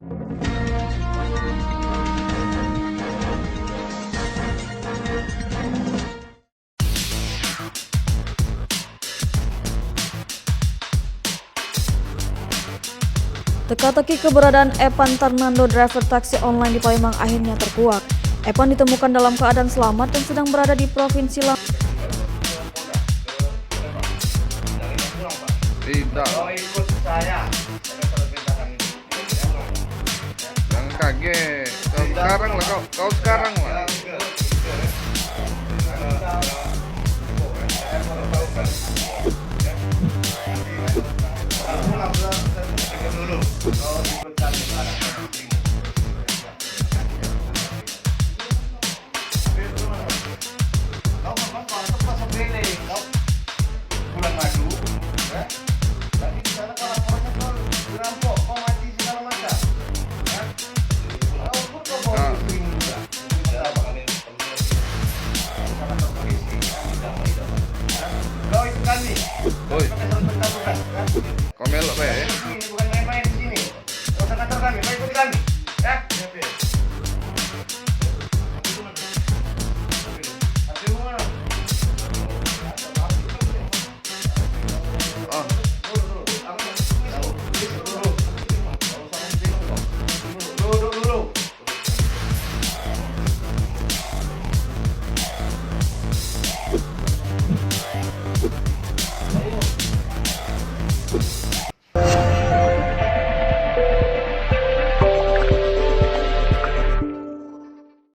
Teka-teki keberadaan Epan Tarnando, driver taksi online di Palembang, akhirnya terkuak. Epan ditemukan dalam keadaan selamat dan sedang berada di Provinsi Lampung. Tidak. Ikut saya. Jangan kaget. Kau sekarang lah, kau sekarang lah. Bulan Madu, ya. Tapi di sana kalau dirampok, kau mati segala macam. Ya. Kau pun kau bawa istri juga. Kau itu kami. Oi, kau melok be.